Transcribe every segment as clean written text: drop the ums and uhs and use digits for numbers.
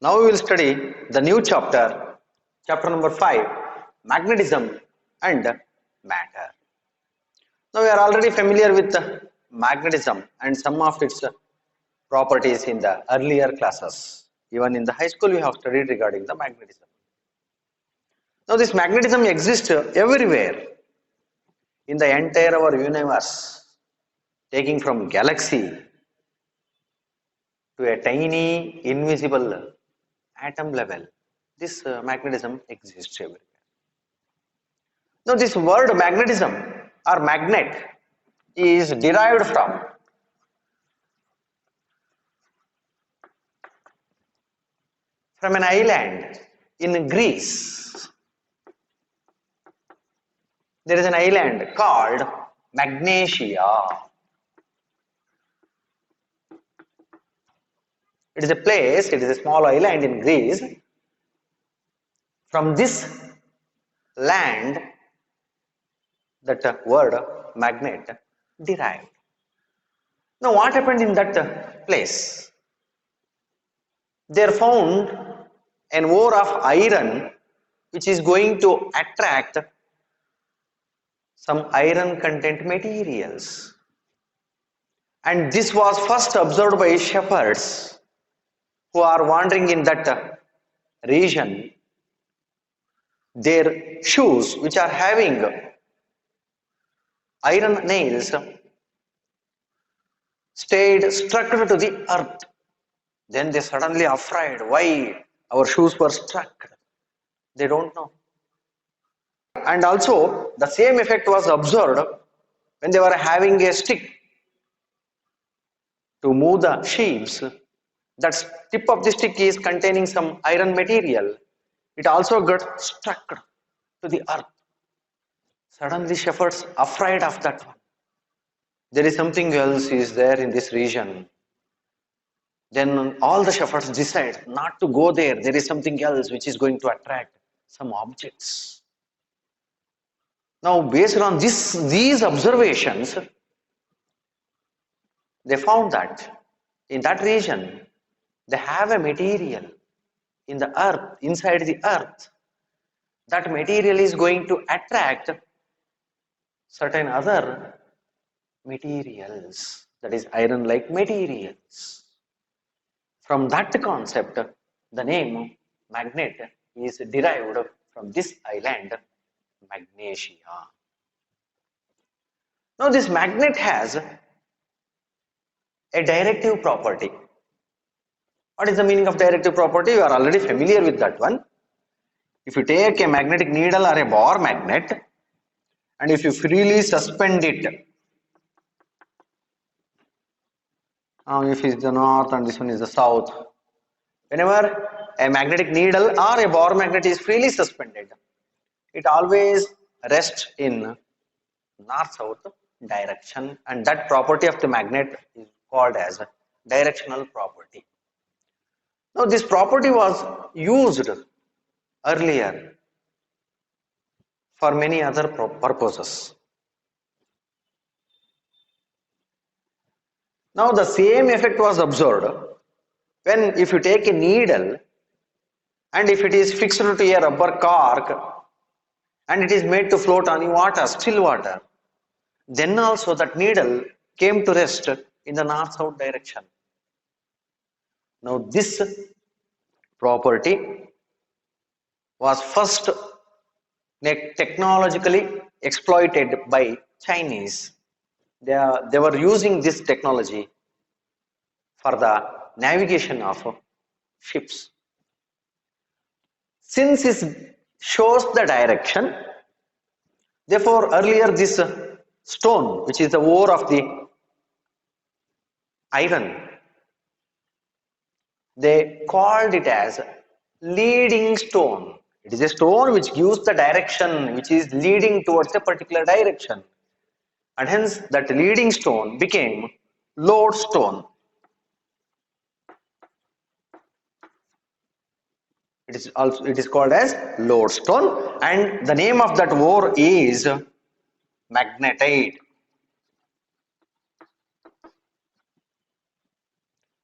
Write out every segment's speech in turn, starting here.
Now we will study the new chapter, chapter number 5, magnetism and matter. Now we are already familiar with magnetism and some of its properties in the earlier classes. Even in the high school we have studied regarding the magnetism. Now this magnetism exists everywhere in the entire our universe, taking from galaxy to a tiny invisible atom level. This magnetism exists everywhere. Now this word magnetism or magnet is derived from an island in Greece. There is an island called Magnesia. It is a place, it is a small island in Greece. From this land, that word magnet derived. Now what happened in that place? They found an ore of iron which is going to attract some iron content materials. And this was first observed by shepherds who are wandering in that region. Their shoes, which are having iron nails, stayed struck to the earth. Then they suddenly afraid why our shoes were struck. They don't know. And also the same effect was observed when they were having a stick to move the sheaves. That tip of the stick is containing some iron material. It also got struck to the earth. Suddenly shepherds afraid of that one. There is something else is there in this region. Then all the shepherds decide not to go there. There is something else which is going to attract some objects. Now based on these observations, they found that in that region they have a material in the earth, inside the earth. That material is going to attract certain other materials, that is iron like materials. From that concept, the name magnet is derived from this island, Magnesia. Now this magnet has a directive property. What is the meaning of directive property? You are already familiar with that one. If you take a magnetic needle or a bar magnet and if you freely suspend it, if it is the north and this one is the south, whenever a magnetic needle or a bar magnet is freely suspended, it always rests in north-south direction, and that property of the magnet is called as directional property. Now this property was used earlier for many other purposes. Now the same effect was observed when if you take a needle and if it is fixed to a rubber cork and it is made to float on water, still water, then also that needle came to rest in the north-south direction. Now this property was first technologically exploited by Chinese. They were using this technology for the navigation of ships. Since it shows the direction, therefore earlier this stone, which is the ore of the iron, they called it as leading stone. It is a stone which gives the direction, which is leading towards a particular direction, and hence that leading stone became lodestone. It is called as lodestone, and the name of that ore is magnetite.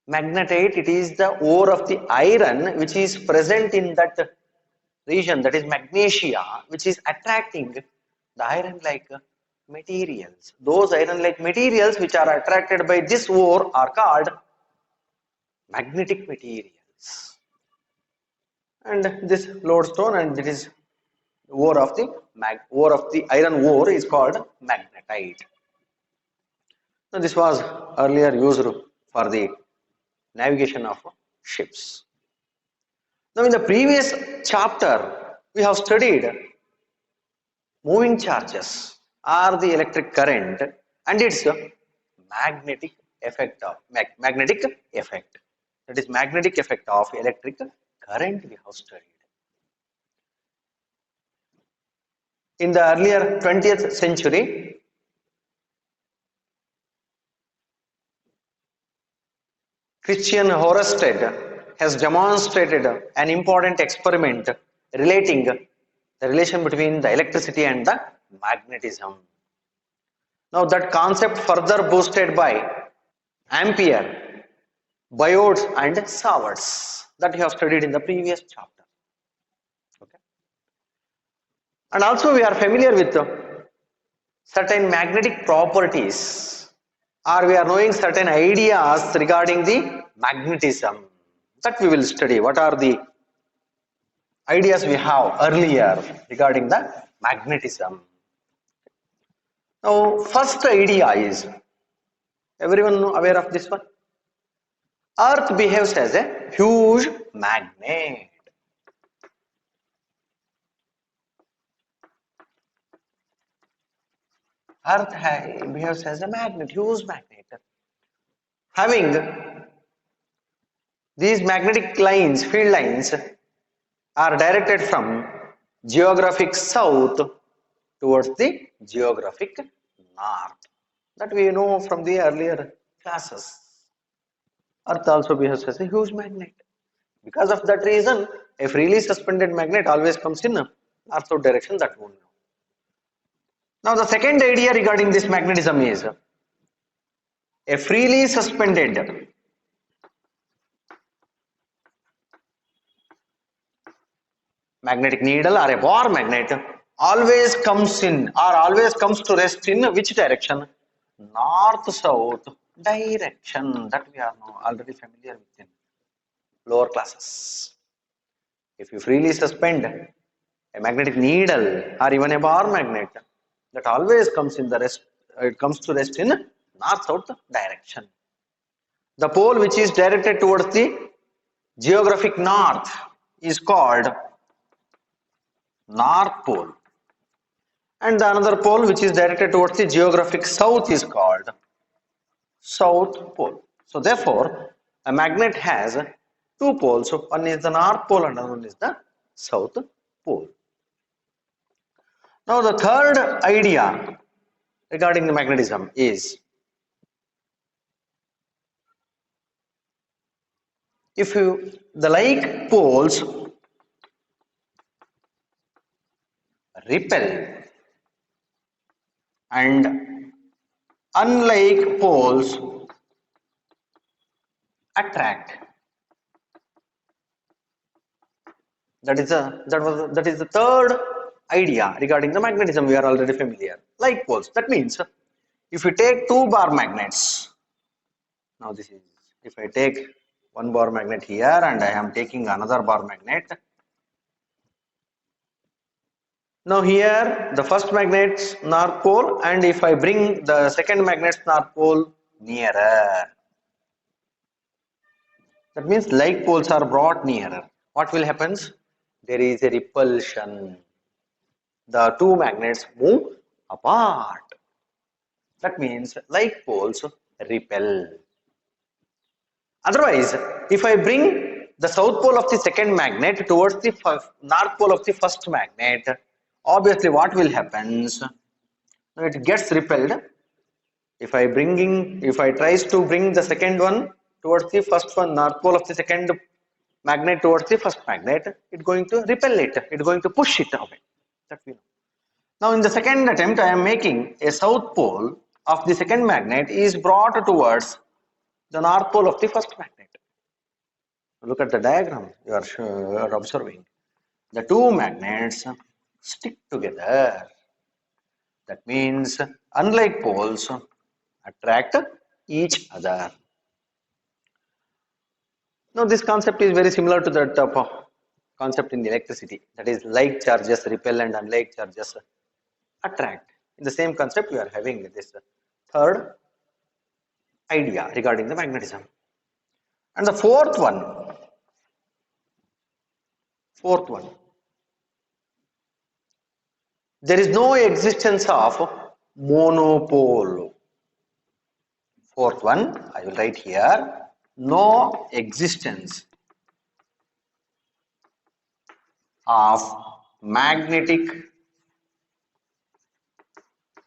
Magnetite, it is the ore of the iron which is present in that region, that is magnesia, which is attracting the iron like materials. Those iron like materials which are attracted by this ore are called magnetic materials. And this lodestone and this is ore of the iron ore is called magnetite. Now this was earlier used for the navigation of ships. Now in the previous chapter we have studied moving charges or the electric current and its magnetic effect of magnetic effect. That is magnetic effect of electric current we have studied. In the earlier 20th century, Christian Horsted has demonstrated an important experiment relating the relation between the electricity and the magnetism. Now that concept further boosted by Ampere, Biot and Savarts that we have studied in the previous chapter. Okay. And also we are familiar with certain magnetic properties, or we are knowing certain ideas regarding the magnetism that we will study. What are the ideas we have earlier regarding the magnetism? Now first idea is, everyone aware of this one? Earth behaves as a huge magnet. Earth behaves as a magnet, huge magnet. Having these magnetic lines, field lines, are directed from geographic south towards the geographic north. That we know from the earlier classes. Earth also behaves as a huge magnet. Because of that reason, a freely suspended magnet always comes in north-south direction, that we know. Now the second idea regarding this magnetism is a freely suspended magnetic needle or a bar magnet always comes in or always comes to rest in which direction? North-south direction, that we are now already familiar with in lower classes. If you freely suspend a magnetic needle or even a bar magnet, that always comes in the rest, it comes to rest in north-south direction. The pole which is directed towards the geographic north is called North Pole, and the another pole which is directed towards the geographic south is called South Pole. So therefore a magnet has two poles, so one is the North Pole and another one is the South Pole. Now the third idea regarding the magnetism is, if the like poles repel and unlike poles attract, that is the third idea regarding the magnetism we are already familiar. Like poles, that means if you take two bar magnets, now this is, if I take one bar magnet here and I am taking another bar magnet, now here the first magnet's north pole, and if I bring the second magnet's north pole nearer, that means like poles are brought nearer, what will happen? There is a repulsion. The two magnets move apart. That means like poles repel. Otherwise, if I bring the south pole of the second magnet towards the north pole of the first magnet, obviously what will happen? It gets repelled. If I tries to bring the second one towards the first one, north pole of the second magnet towards the first magnet, it's going to repel it. It's going to push it away. That we know. Now in the second attempt, I am making a south pole of the second magnet is brought towards the north pole of the first magnet. Look at the diagram you are observing. The two magnets stick together. That means unlike poles attract each other. Now this concept is very similar to that concept in electricity. That is like charges repel and unlike charges attract. In the same concept we are having this third idea regarding the magnetism. And the fourth one, there is no existence of monopole. Fourth one, I will write here, no existence of magnetic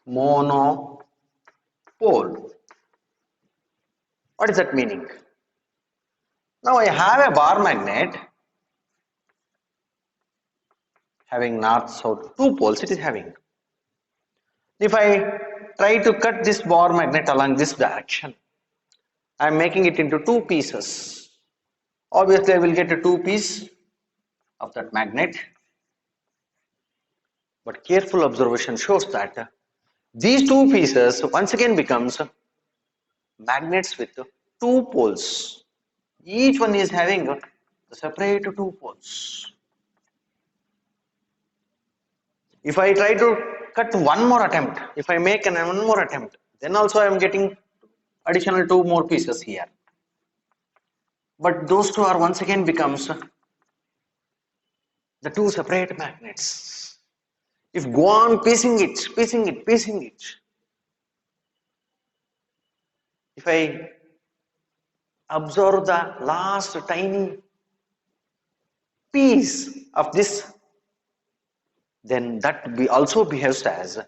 monopole. What is that meaning? Now I have a bar magnet having north, south, two poles it is having. If I try to cut this bar magnet along this direction, I am making it into two pieces. Obviously, I will get a two piece of that magnet. But careful observation shows that these two pieces once again becomes magnets with two poles. Each one is having the separate two poles. If I try to cut one more attempt, if I make one more attempt, then also I am getting additional two more pieces here. But those two are once again becomes the two separate magnets. If go on piecing it, if I observe the last tiny piece of this, then that also behaves as a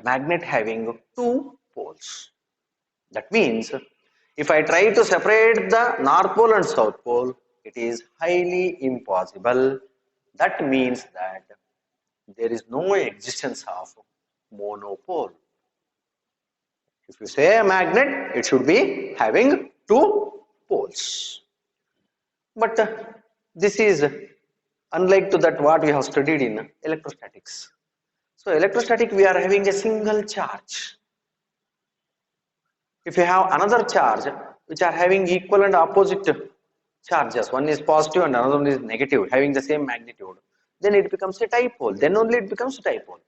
magnet having two poles. That means if I try to separate the north pole and south pole, it is highly impossible. That means that there is no existence of monopole. If you say a magnet, it should be having two poles. But this is unlike to that what we have studied in electrostatics. So electrostatic we are having a single charge. If you have another charge which are having equal and opposite charges, one is positive and another one is negative, having the same magnitude, then it becomes a dipole. Then only it becomes a dipole.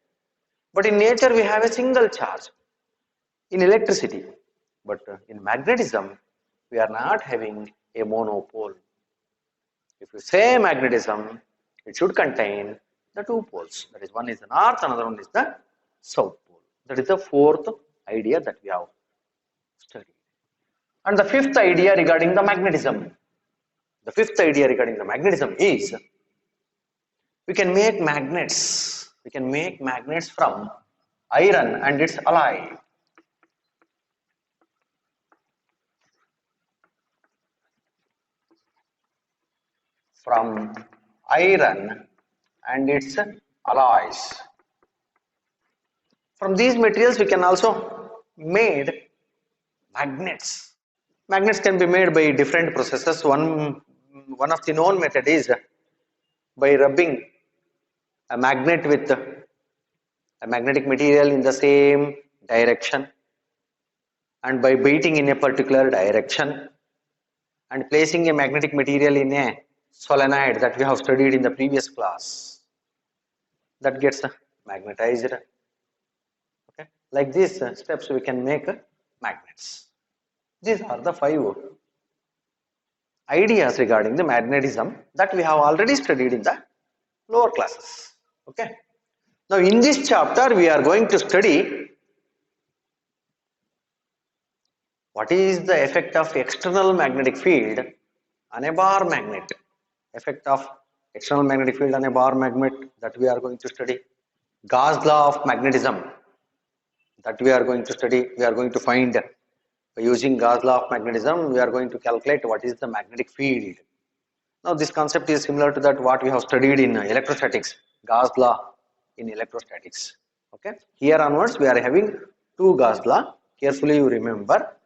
But in nature we have a single charge in electricity. But in magnetism we are not having a monopole. If you say magnetism, it should contain the two poles. That is, one is the north, another one is the south pole. That is the fourth idea that we have studied. And the fifth idea regarding the magnetism. The fifth idea regarding the magnetism is we can make magnets. We can make magnets from iron and its alloy. From iron and its alloys. From these materials we can also made magnets. Magnets can be made by different processes. One of the known method is by rubbing a magnet with a magnetic material in the same direction and by beating in a particular direction and placing a magnetic material in a solenoid that we have studied in the previous class, that gets magnetized. Okay, like these steps we can make magnets. These are the 5 ideas regarding the magnetism that we have already studied in the lower classes. Okay, now in this chapter we are going to study what is the effect of external magnetic field on a bar magnet. Effect of external magnetic field on a bar magnet, that we are going to study. Gauss law of magnetism, that we are going to study. We are going to find, by using Gauss law of magnetism, we are going to calculate what is the magnetic field. Now this concept is similar to that what we have studied in electrostatics, Gauss law in electrostatics. Okay, here onwards we are having 2 Gauss law. Carefully you remember.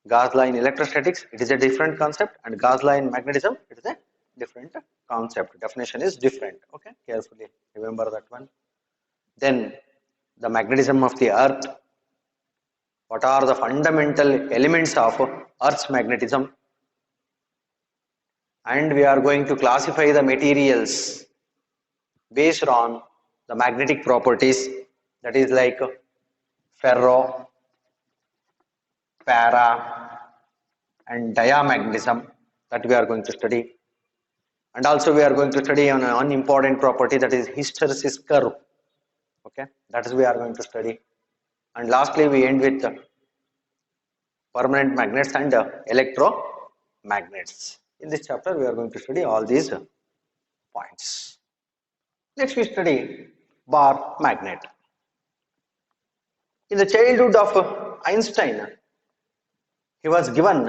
Gauss law in electrostatics, it is a different concept, and Gauss law in magnetism, it is a different concept. Definition is different. Okay, carefully remember that one. Then the magnetism of the earth. What are the fundamental elements of Earth's magnetism? And we are going to classify the materials based on the magnetic properties, that is like ferro, para, and diamagnetism, that we are going to study. And also we are going to study on an important property, that is hysteresis curve. Okay, that is we are going to study. And lastly we end with permanent magnets and electromagnets. In this chapter we are going to study all these points. Next we study bar magnet. In the childhood of Einstein, he was given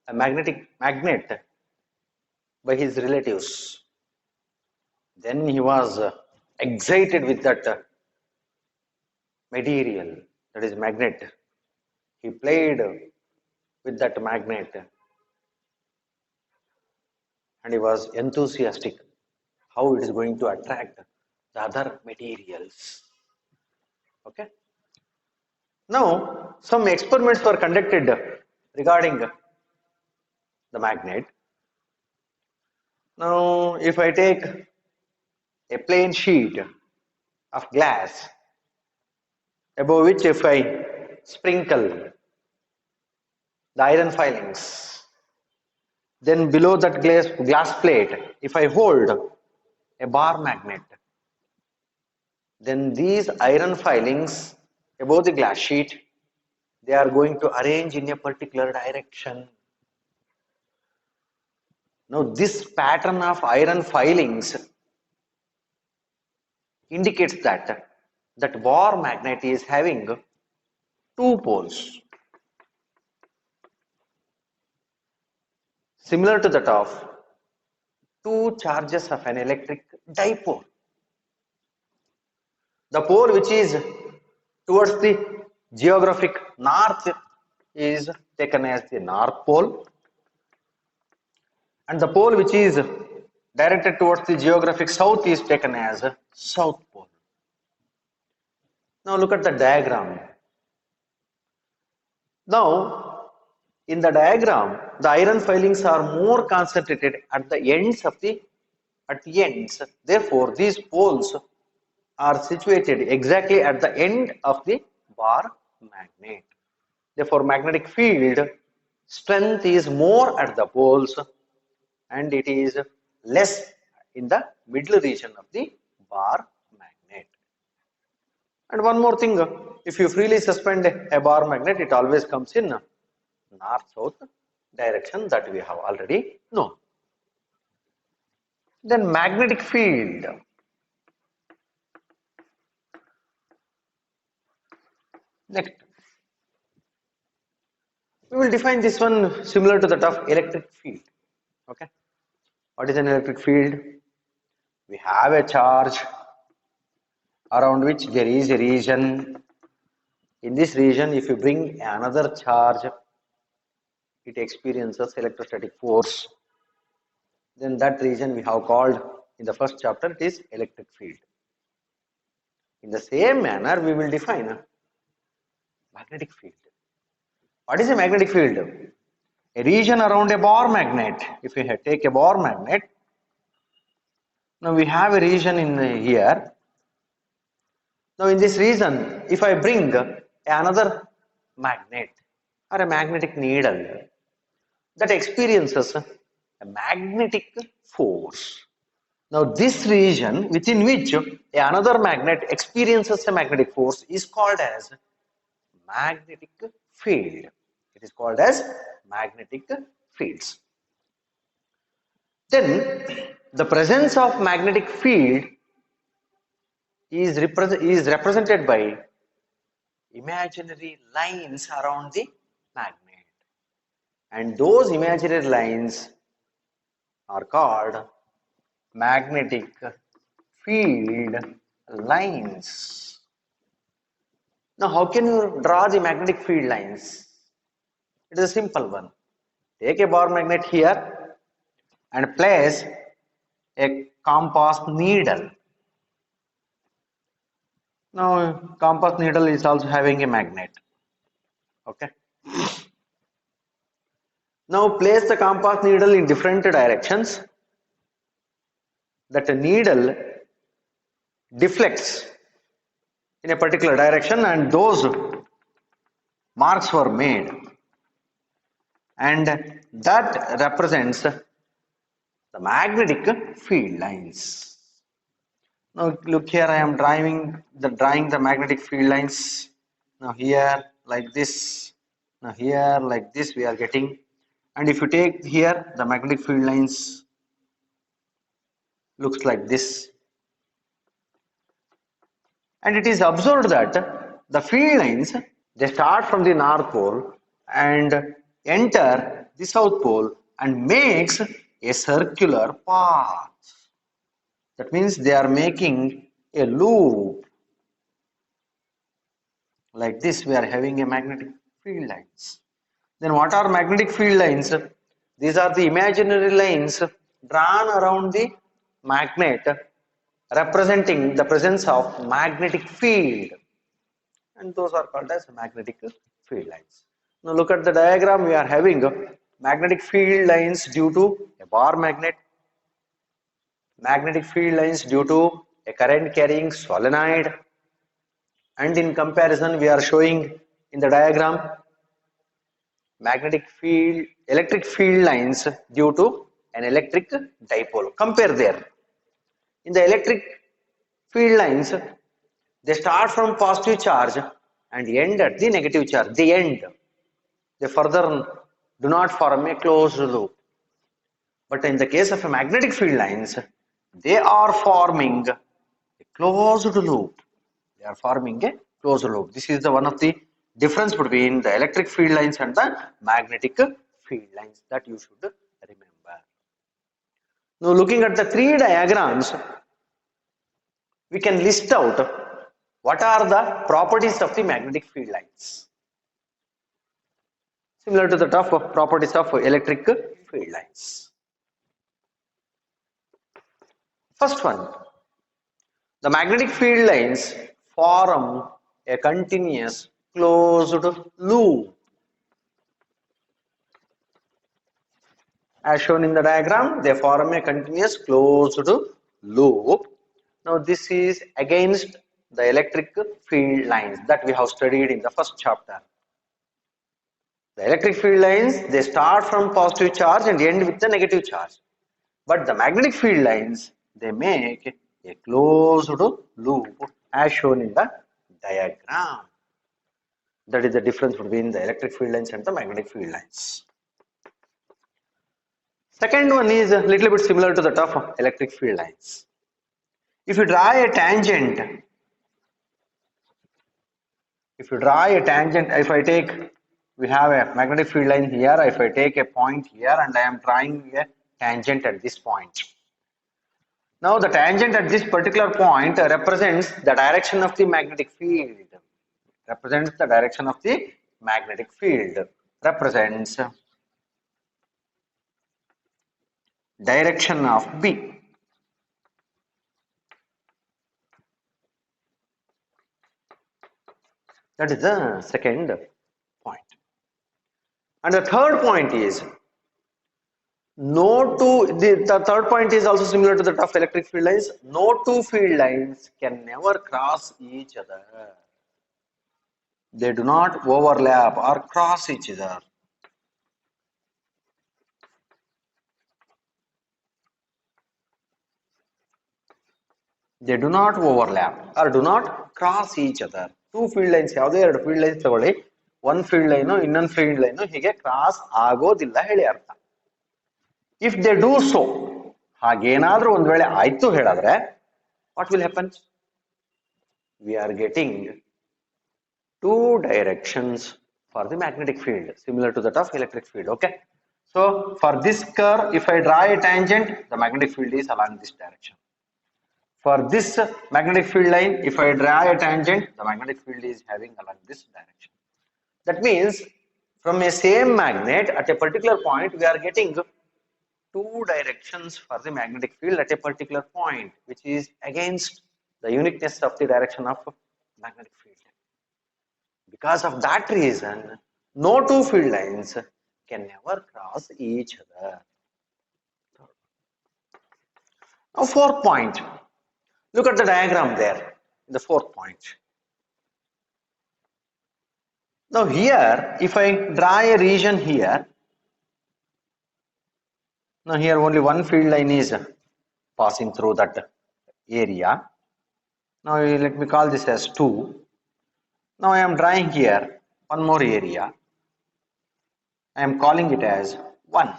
a magnetic magnet by his relatives. Then he was excited with that material, that is magnet. He played with that magnet and he was enthusiastic how it is going to attract the other materials. Okay. Now, some experiments were conducted regarding the magnet. Now, if I take a plain sheet of glass, above which if I sprinkle the iron filings, then below that glass plate, if I hold a bar magnet, then these iron filings above the glass sheet, they are going to arrange in a particular direction. Now this pattern of iron filings indicates that bar magnet is having two poles, similar to that of two charges of an electric dipole. The pole which is towards the geographic north is taken as the north pole, and the pole which is directed towards the geographic south is taken as south pole. Now look at the diagram. Now in the diagram, the iron filings are more concentrated at the ends. Therefore, these poles are situated exactly at the end of the bar magnet. Therefore, magnetic field strength is more at the poles and it is less in the middle region of the bar magnet. And one more thing, if you freely suspend a bar magnet, it always comes in north-south direction, that we have already known. Then magnetic field. Next, we will define this one similar to that of electric field. Okay, what is an electric field? We have a charge around which there is a region. In this region, if you bring another charge, it experiences electrostatic force. Then that region we have called in the first chapter, it is electric field. In the same manner, we will define a magnetic field. What is a magnetic field? A region around a bar magnet. If you take a bar magnet, now we have a region in here. Now in this region, if I bring another magnet or a magnetic needle, that experiences a magnetic force. Now this region within which another magnet experiences a magnetic force is called as magnetic field. It is called as magnetic fields. Then the presence of magnetic field is represented by imaginary lines around the magnet, and those imaginary lines are called magnetic field lines. Now how can you draw the magnetic field lines? It is a simple one. Take a bar magnet here and place a compass needle. Now, compass needle is also having a magnet. Okay. Now, place the compass needle in different directions. That needle deflects in a particular direction, and those marks were made, and that represents the magnetic field lines. Now look here, I am drawing the magnetic field lines. Now here like this, now here like this we are getting, and if you take here the magnetic field lines looks like this, and it is observed that the field lines, they start from the north pole and enter the south pole and makes a circular path. That means they are making a loop. Like this, we are having a magnetic field lines. Then what are magnetic field lines? These are the imaginary lines drawn around the magnet representing the presence of magnetic field, and those are called as magnetic field lines. Now look at the diagram. We are having magnetic field lines due to a bar magnet, magnetic field lines due to a current carrying solenoid, and in comparison we are showing in the diagram electric field lines due to an electric dipole. Compare there. In the electric field lines, they start from positive charge and end at the negative charge. They end. They further do not form a closed loop. But in the case of a magnetic field lines, they are forming a closed loop. They are forming a closed loop. This is the one of the difference between the electric field lines and the magnetic field lines that you should remember. Now looking at the three diagrams, we can list out what are the properties of the magnetic field lines, similar to the properties of electric field lines. First one, the magnetic field lines form a continuous closed loop. As shown in the diagram, they form a continuous closed loop. Now this is against the electric field lines that we have studied in the first chapter. The electric field lines, they start from positive charge and end with the negative charge. But the magnetic field lines, they make a closed loop as shown in the diagram. That is the difference between the electric field lines and the magnetic field lines. Second one is a little bit similar to that of electric field lines. If you draw a tangent, if I take, we have a magnetic field line here, if I take a point here and I am drawing a tangent at this point. Now the tangent at this particular point represents the direction of the magnetic field. Represents the direction of the magnetic field. Represents direction of B. That is the second point. And the third point is the third point is also similar to that of electric field lines. No two field lines can never cross each other. They do not overlap or cross each other. They do not overlap or do not cross each other. Two field lines, ಯಾವುದೇ ಎರಡು field lines ತಗೊಳ್ಳಿ, one field line ಇನ್ನೊಂದು field line ಹೀಗೆ cross ಆಗೋದಿಲ್ಲ ಹೇಳಿ ಅರ್ಥ. If they do so, ಹಾಗೇನಾದ್ರೂ ಒಂದು ವೇಳೆ ಆಯ್ತು ಹೇಳಿದ್ರೆ, what will happen? We are getting two directions for the magnetic field, similar to that of electric field. Okay. So for this curve, if I draw a tangent, the magnetic field is along this direction. For this magnetic field line, if I draw a tangent, the magnetic field is having along this direction. That means From a same magnet at a particular point, we are getting two directions for the magnetic field at a particular point, which is against the uniqueness of the direction of magnetic field. Because of that reason, no two field lines can never cross each other. Now, fourth point. Look at the diagram there, the fourth point. Now here, if I draw a region here, now here only one field line is passing through that area. Now let me call this as 2. Now I am drawing here one more area. I am calling it as 1.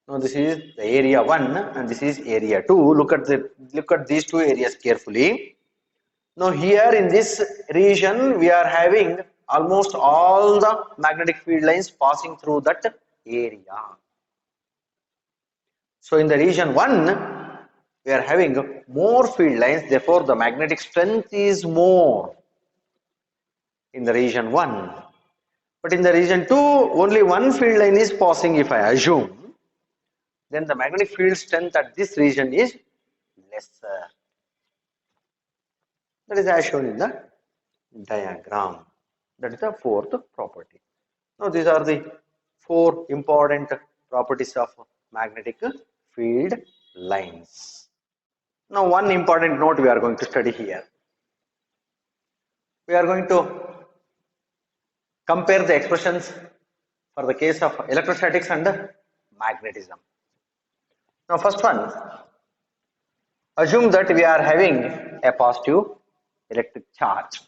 Now this is the area 1 and this is area 2. Look at these two areas carefully. Now here in this region we are having almost all the magnetic field lines passing through that area. So in the region 1 we are having more field lines, therefore the magnetic strength is more in the region 1. But in the region 2 only one field line is passing, if I assume, then the magnetic field strength at this region is lesser. That is as shown in the diagram. That is the fourth property. Now these are the 4 important properties of magnetic field lines. Now one important note we are going to study here. We are going to compare the expressions for the case of electrostatics and magnetism. Now first one, assume that we are having a positive electric charge.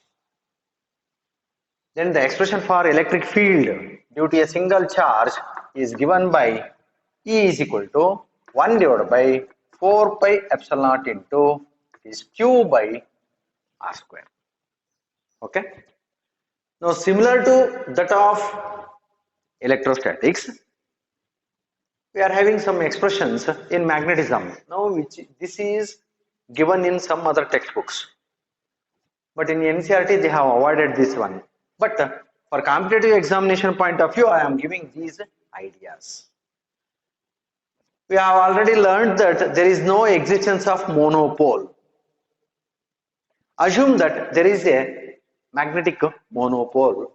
Then the expression for electric field due to a single charge is given by E is equal to 1 divided by 4 pi epsilon naught into is Q by R square. Okay. Now similar to that of electrostatics, we are having some expressions in magnetism. Now this is given in some other textbooks, but in NCERT they have avoided this one. But for competitive examination point of view, I am giving these ideas. We have already learned that there is no existence of monopole. Assume that there is a magnetic monopole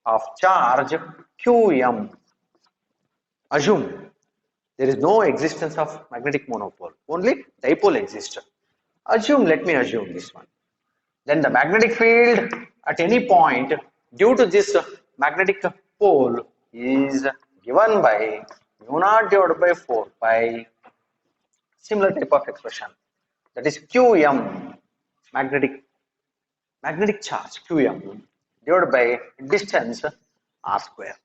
of charge Qm. Assume there is no existence of magnetic monopole, only dipole exists. Let me assume this one. Then the magnetic field at any point due to this magnetic pole is given by mu naught divided by 4 pi, similar type of expression, that is Qm, magnetic charge Qm divided by distance R square.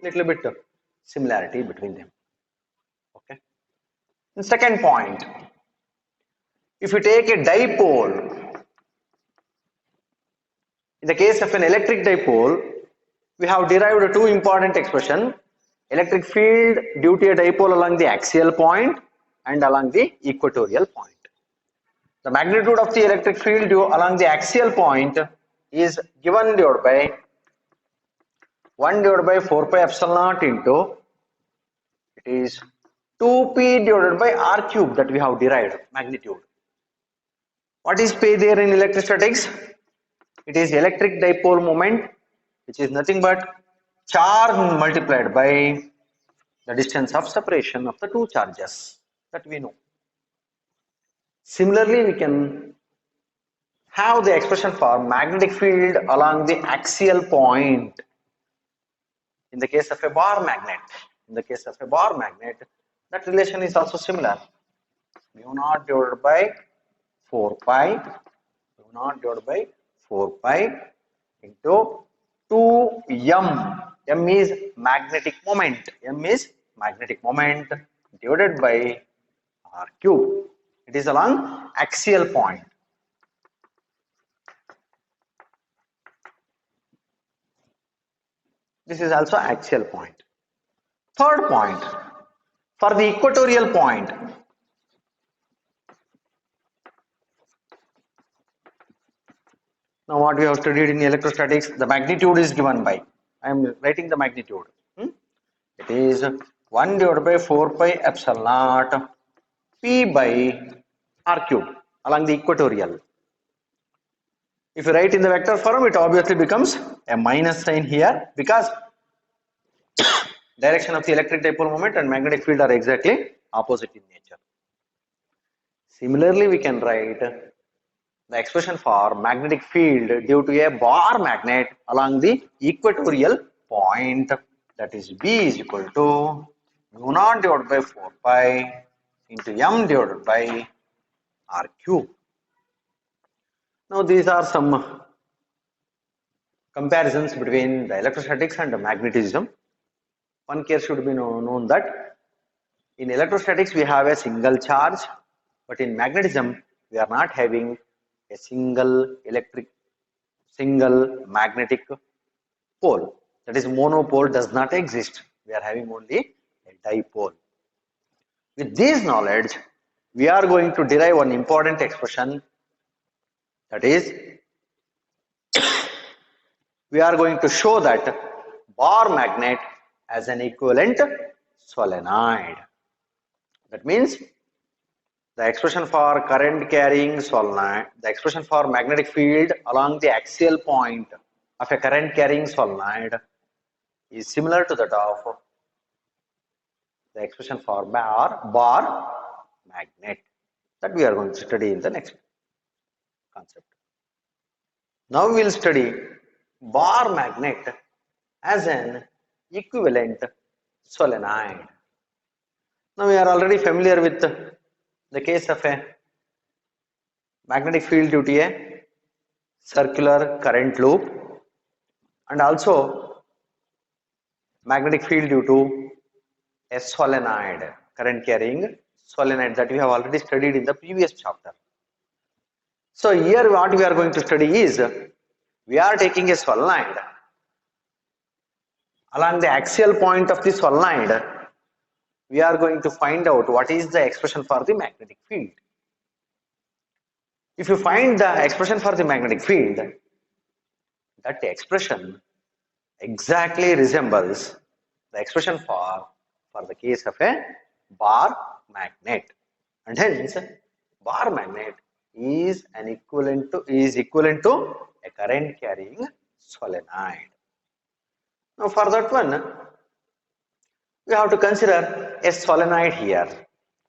Little bit of similarity between them. Okay. And second point, if you take a dipole, in the case of an electric dipole, we have derived 2 important expressions: electric field due to a dipole along the axial point and along the equatorial point. The magnitude of the electric field due along the axial point is given divided by 1 divided by 4 pi epsilon naught into, it is 2p divided by r cube that we have derived magnitude. What is P there in electrostatics? It is electric dipole moment, which is nothing but charge multiplied by the distance of separation of the 2 charges that we know. Similarly, we can have the expression for magnetic field along the axial point in the case of a bar magnet. In the case of a bar magnet, that relation is also similar. Mu naught divided by 4 pi, mu naught divided by 4 pi into 2m. M is magnetic moment. M is magnetic moment divided by r cube. It is along axial point. This is also axial point. Third point, for the equatorial point, now what we have studied in electrostatics, the magnitude is given by I am writing the magnitude. It is 1 divided by 4 pi epsilon naught P by R cube along the equatorial. If you write in the vector form, it obviously becomes a minus sign here because direction of the electric dipole moment and magnetic field are exactly opposite in nature. Similarly, we can write the expression for magnetic field due to a bar magnet along the equatorial point, that is B is equal to mu naught divided by 4 pi into m divided by R cube. Now these are some comparisons between the electrostatics and the magnetism. One case should be known that in electrostatics we have a single charge, but in magnetism we are not having a single magnetic pole. That is, monopole does not exist. We are having only a dipole. With this knowledge, we are going to derive one important expression, that is, we are going to show that bar magnet has an equivalent solenoid. That means the expression for current carrying solenoid, the expression for magnetic field along the axial point of a current carrying solenoid is similar to that of the expression for bar magnet that we are going to study in the next concept. Now we will study bar magnet as an equivalent solenoid. Now we are already familiar with the case of a magnetic field due to a circular current loop and also magnetic field due to a solenoid, current carrying solenoid, that we have already studied in the previous chapter. So here what we are going to study is, we are taking a solenoid. Along the axial point of the solenoid, we are going to find out what is the expression for the magnetic field. If you find the expression for the magnetic field, that expression exactly resembles the expression for the case of a bar magnet, and hence bar magnet is equivalent to a current carrying solenoid. Now for that one, we have to consider a solenoid here.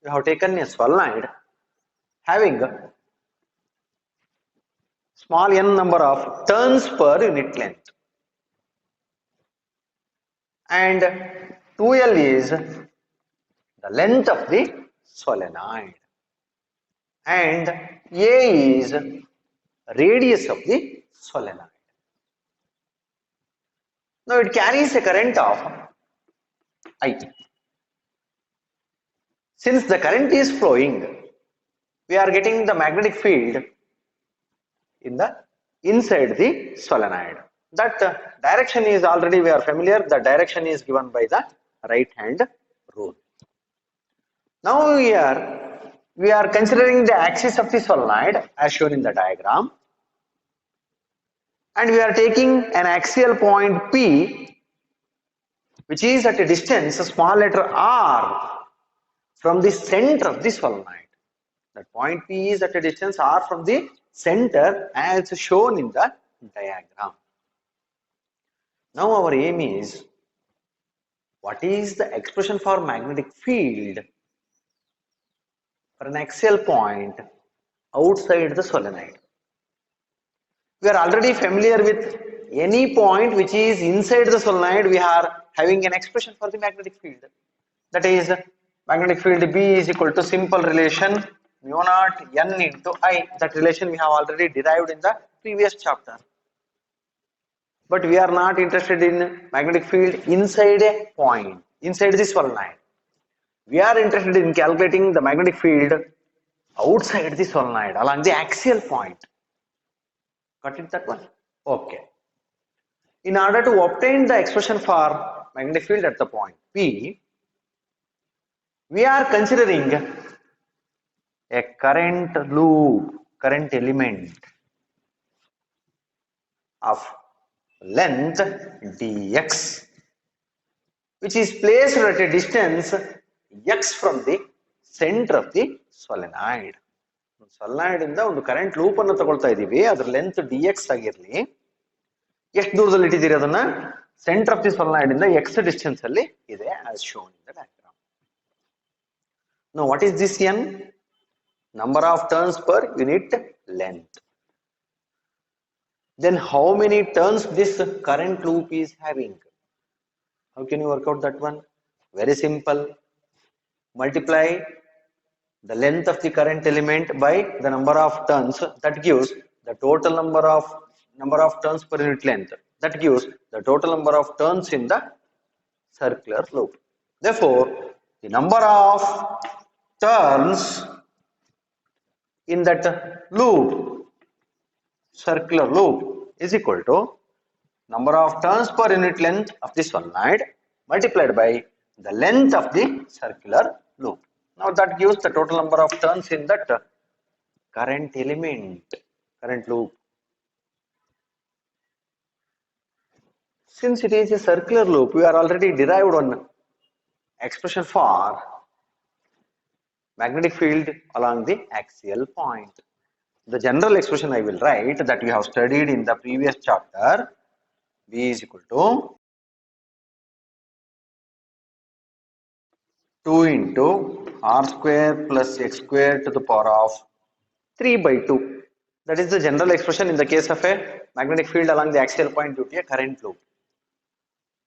We have taken a solenoid having small n number of turns per unit length, and 2L is the length of the solenoid and A is radius of the solenoid. Now it carries a current of I. Since the current is flowing, we are getting the magnetic field inside the solenoid. That direction is already we are familiar. The direction is given by the right hand rule. Now here we are considering the axis of the solenoid as shown in the diagram, and we are taking an axial point P, which is at a distance, a small letter r, from the center of the solenoid. That point P is at a distance r from the center as shown in the diagram. Now our aim is, what is the expression for magnetic field for an axial point outside the solenoid? We are already familiar with any point which is inside the solenoid, we are having an expression for the magnetic field. That is, magnetic field B is equal to simple relation mu naught n into I. That relation we have already derived in the previous chapter. But we are not interested in magnetic field inside a point, inside the solenoid. We are interested in calculating the magnetic field outside the solenoid along the axial point. Got it, that one? Okay. In order to obtain the expression for magnetic field at the point P, we are considering a current loop, current element of length dx, which is placed at a distance x from the center of the solenoid. Solenoid ಇಂದ ಒಂದು current loop ಅನ್ನು ತಗೊಳ್ತಾ ಇದೀವಿ, ಅದರ length dx ಆಗಿರಲಿ. ಎಷ್ಟು ದೂರದಲ್ಲಿ ಇಟ್ಟಿದ್ದೀರಿ ಅದನ್ನ? ಸೆಂಟರ್ ಆಫ್ ದಿ ಸೊಲನಾಯ್ಡ್ ಇಂದ x ಡಿಸ್ಟೆನ್ಸ್ ಅಲ್ಲಿ ಇದೆ, as shown in the diagram. Now what is this n? Number of turns per unit length. Then how many turns this current loop is having? How can you work out that one? Very simple. Multiply the length of the current element by the number of turns, that gives the total number of turns per unit length, that gives the total number of turns in the circular loop. Therefore, the number of turns in that loop, circular loop, is equal to number of turns per unit length of the solenoid multiplied by the length of the circular loop. Now that gives the total number of turns in that current element, current loop. Since it is a circular loop, we are already derived one expression for magnetic field along the axial point. The general expression I will write that we have studied in the previous chapter. V is equal to 2 into r square plus x square to the power of 3 by 2. That is the general expression in the case of a magnetic field along the axial point due to a current loop.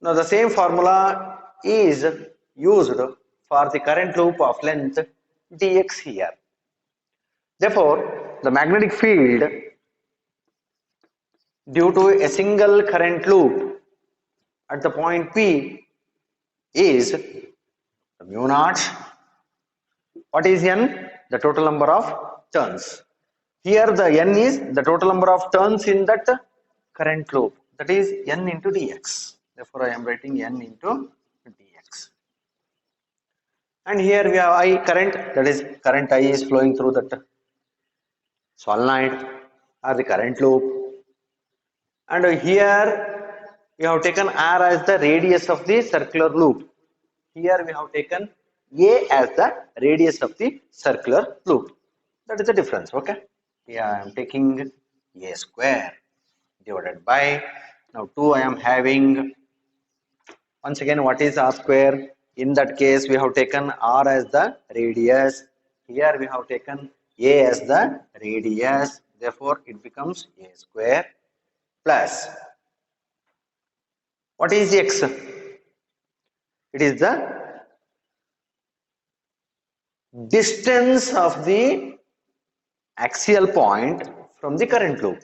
Now the same formula is used for the current loop of length dx here. Therefore, the magnetic field due to a single current loop at the point P is mu naught. What is n? The total number of turns. Here the n is the total number of turns in that current loop, that is n into dx. Therefore, I am writing n into dx. And here we have I current, that is current I is flowing through that solenoid or the current loop. And here we have taken r as the radius of the circular loop. Here we have taken a as the radius of the circular loop. That is the difference. Okay. Here I am taking a square divided by, now 2 I am having, once again what is r square? In that case we have taken r as the radius. Here we have taken a as the radius. Therefore it becomes a square plus, what is x? It is the distance of the axial point from the current loop.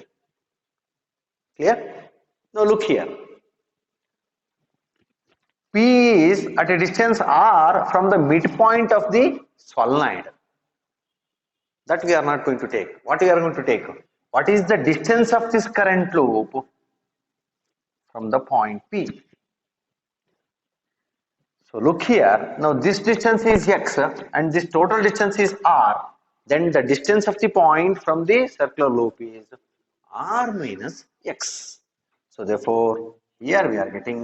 Clear? Now look here. P is at a distance r from the midpoint of the solenoid. That we are not going to take. What we are going to take? What is the distance of this current loop from the point P? So look here. Now this distance is x and this total distance is r. Then the distance of the point from the circular loop is r minus x. So therefore, here we are getting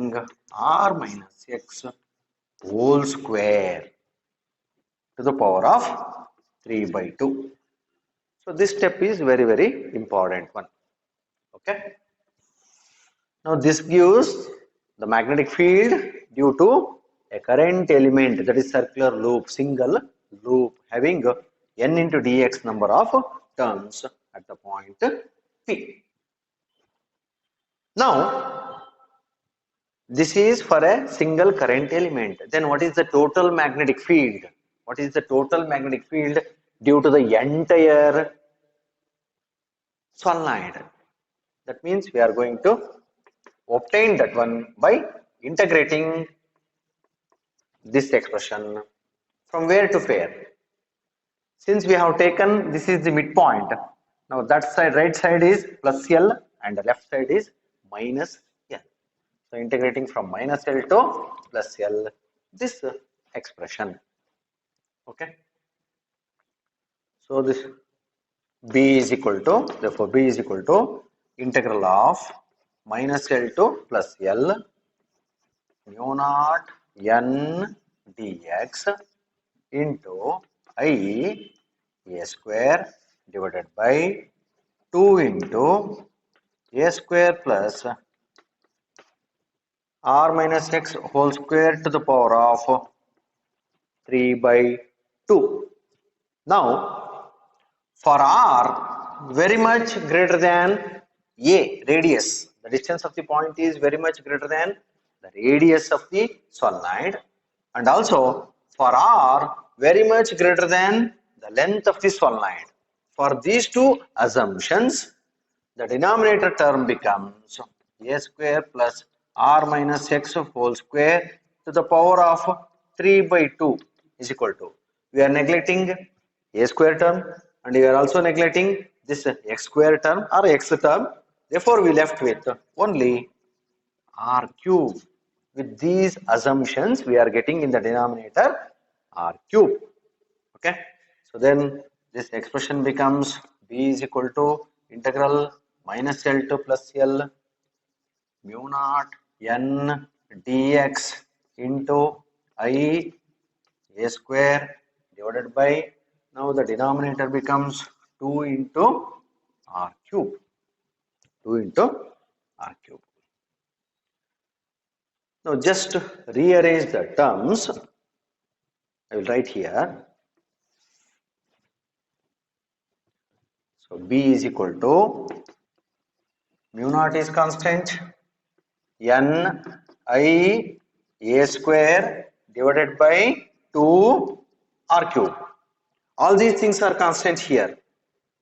r minus x whole square to the power of 3 by 2. So this step is very, very important one. Okay. Now this gives the magnetic field due to a current element, that is circular loop, single loop having n into dx number of turns at the point P. Now this is for a single current element. Then what is the total magnetic field? What is the total magnetic field due to the entire solenoid? That means we are going to obtain that one by integrating this expression from where to where. Since we have taken, this is the midpoint. Now that side, right side is plus L and the left side is minus L. So integrating from minus L to plus L, this expression. Okay. So this B is equal to, therefore B is equal to integral of minus L2 plus L mu naught n dx into I a square divided by 2 into a square plus r minus x whole square to the power of 3 by 2. Now, for r very much greater than a radius, the distance of the point is very much greater than the radius of the solenoid, and also for r very much greater than the length of the solenoid. For these two assumptions, the denominator term becomes a square plus r minus x whole square to the power of 3 by 2 is equal to, we are neglecting a square term and we are also neglecting this x square term or x term. Therefore, we left with only r cube. With these assumptions, we are getting in the denominator r cube. Okay. So then this expression becomes b is equal to integral minus L2 plus L mu naught n dx into I a square divided by, now the denominator becomes 2 into r cube. 2 into r cube. Now just rearrange the terms. I will write here. So b is equal to mu naught is constant n I a square divided by 2 r cube. All these things are constant here.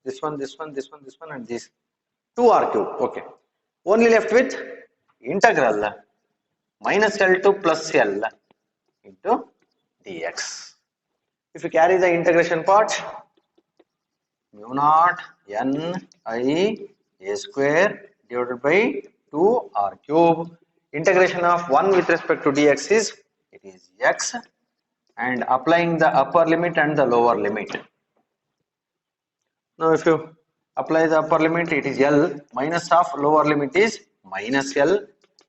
This one, this one, this one, this one, and this 2 r cube. Okay. Only left with integral minus L2 plus L into dx. If you carry the integration part, mu naught n I a square divided by 2 r cube. Integration of 1 with respect to dx is, it is x, and applying the upper limit and the lower limit. Now if you apply the upper limit, it is L, minus of lower limit is minus L,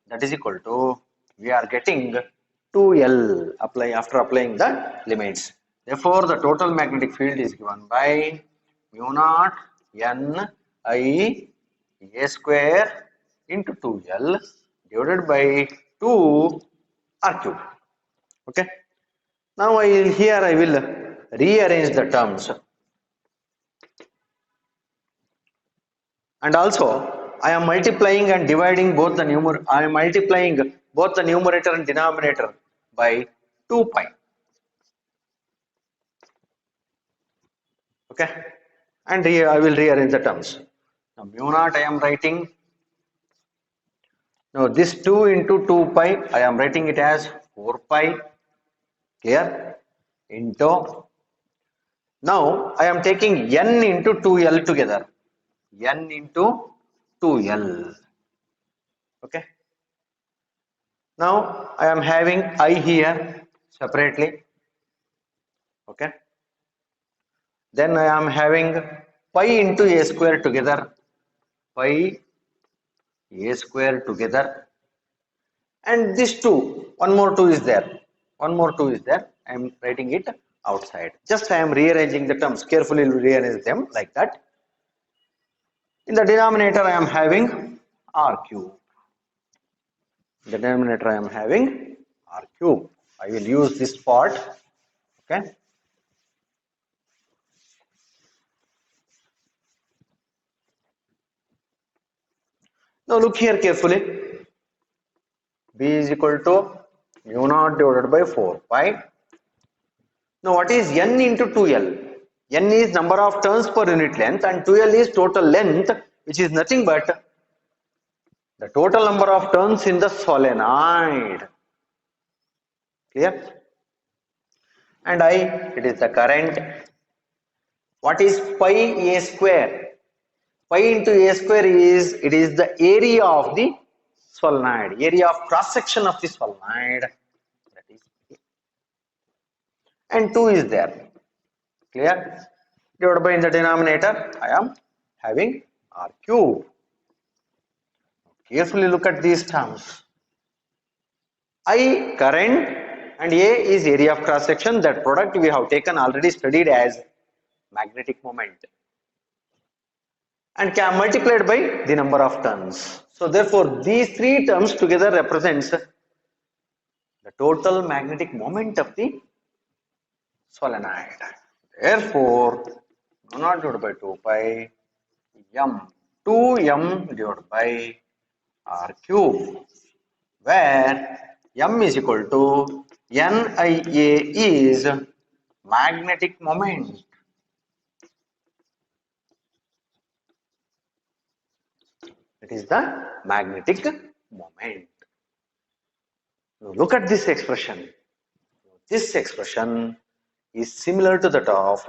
that is equal to, we are getting 2L after applying the limits. Therefore, the total magnetic field is given by mu naught n I a square into 2L divided by 2 r cube. Okay. Now here I will rearrange the terms, and also I am multiplying and dividing both the numerator. I am multiplying both the numerator and denominator by 2 pi. Okay, and here I will rearrange the terms. Now mu naught I am writing. Now this 2 into 2 pi I am writing it as 4 pi. Clear? Into, now I am taking n into 2L together. N into 2L. Okay. Now I am having I here separately. Okay. Then I am having pi into a square together. Pi a square together. And this 2, one more 2 is there. One more 2 is there. I am writing it outside. Just I am rearranging the terms. Carefully rearrange them like that. In the denominator I am having r cube. In the denominator I am having r cube. I will use this part. Okay. Now look here carefully. B is equal to mu naught divided by 4 pi. Now what is n into 2L? N is number of turns per unit length and 2L is total length, which is nothing but the total number of turns in the solenoid. Clear? And I, it is the current. What is pi a square? Pi into a square is, it is the area of the solenoid, area of cross section of the solenoid. That is, and 2 is there. Clear? Divided by, in the denominator I am having r cube. Carefully look at these terms. I current and A is area of cross section. That product we have taken already studied as magnetic moment and can multiplied by the number of turns. So therefore these three terms together represents the total magnetic moment of the solenoid. Therefore, mu naught divided by 2 pi m 2m divided by r cube, where m is equal to NIA is magnetic moment. It is the magnetic moment. Now look at this expression. This expression is similar to that of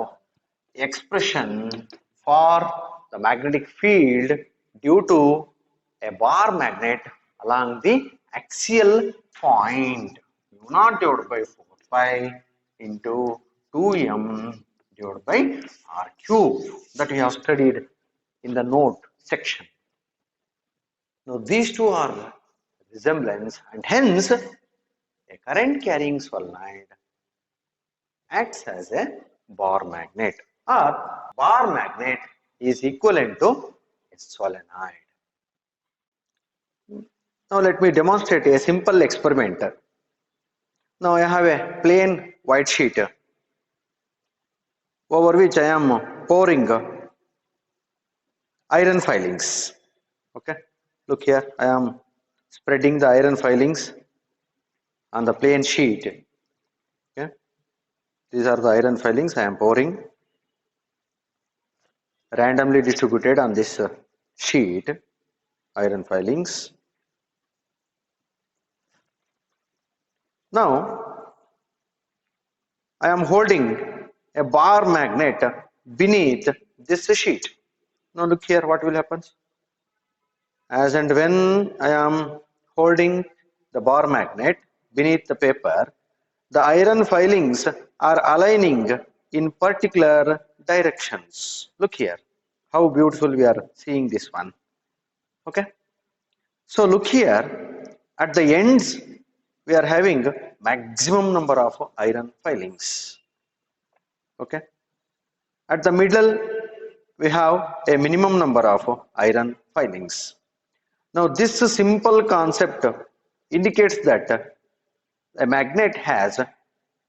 expression for the magnetic field due to a bar magnet along the axial point. U naught divided by 4 pi into 2m divided by r cube that we have studied in the note section. Now these two are resemblance, and hence a current carrying solenoid acts as a bar magnet, or bar magnet is equivalent to a solenoid. Now let me demonstrate a simple experiment. Now I have a plain white sheet over which I am pouring iron filings. Okay, look here, I am spreading the iron filings on the plain sheet. Okay, these are the iron filings I am pouring, randomly distributed on this sheet, iron filings. Now I am holding a bar magnet beneath this sheet. Now look here, what will happen? As and when I am holding the bar magnet beneath the paper, the iron filings are aligning in particular directions. Look here, how beautiful we are seeing this one. Okay, so look here, at the ends we are having maximum number of iron filings. Okay, at the middle we have a minimum number of iron filings. Now this simple concept indicates that a magnet has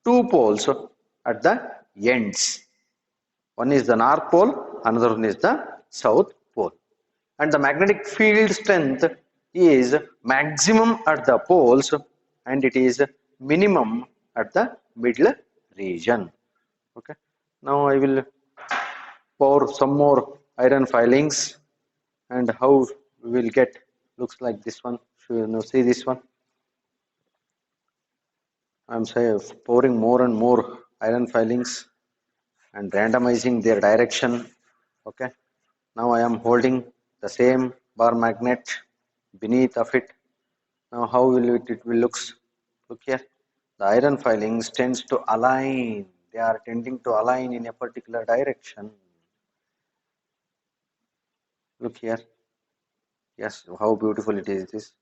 two poles at the ends. One is the north pole, another one is the south pole. And the magnetic field strength is maximum at the poles and it is minimum at the middle region. Okay. Now I will pour some more iron filings, and how we will get looks like this one. You know, see this one. I'm saying pouring more and more iron filings and randomizing their direction. Okay, now I am holding the same bar magnet beneath of it. Now how will it will looks? Look here, the iron filings tends to align. They are tending to align in a particular direction. Look here. Yes, how beautiful it is.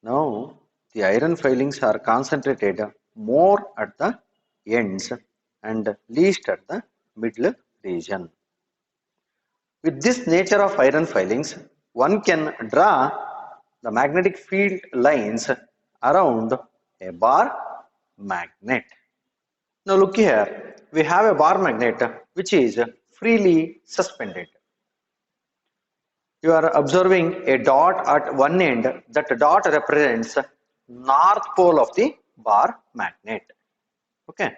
Now the iron filings are concentrated more at the ends and least at the middle region. With this nature of iron filings, one can draw the magnetic field lines around a bar magnet. Now look here, we have a bar magnet which is freely suspended. You are observing a dot at one end. That dot represents north pole of the bar magnet. Okay,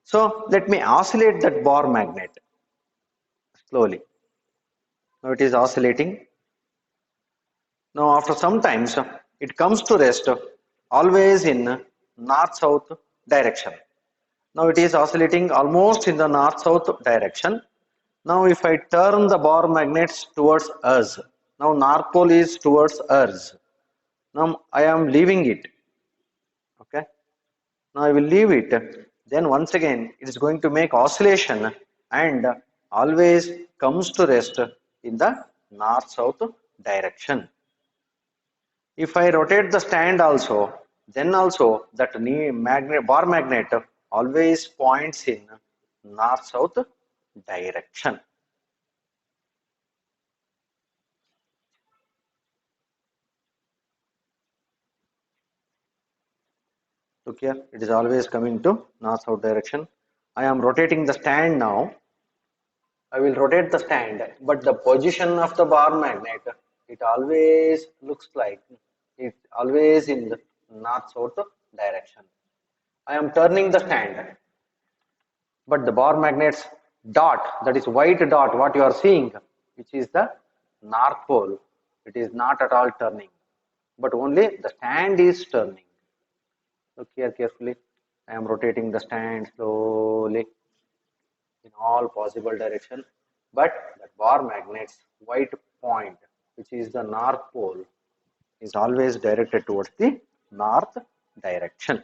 so let me oscillate that bar magnet slowly. Now it is oscillating. Now after some times it comes to rest always in north-south direction. Now it is oscillating almost in the north-south direction. Now if I turn the bar magnets towards us, now north pole is towards us. Now I am leaving it. Okay. Now I will leave it. Then once again it is going to make oscillation and always comes to rest in the north-south direction. If I rotate the stand also, then also that bar magnet always points in north-south direction. Look here, it is always coming to north-south direction. I am rotating the stand now. I will rotate the stand, but the position of the bar magnet, it always looks like it's always in the north-south direction. I am turning the stand, but the bar magnet's dot, that is white dot, what you are seeing, which is the north pole, it is not at all turning, but only the stand is turning. Look here carefully. I am rotating the stand slowly in all possible direction, but that bar magnet's white point, which is the north pole, is always directed towards the north direction.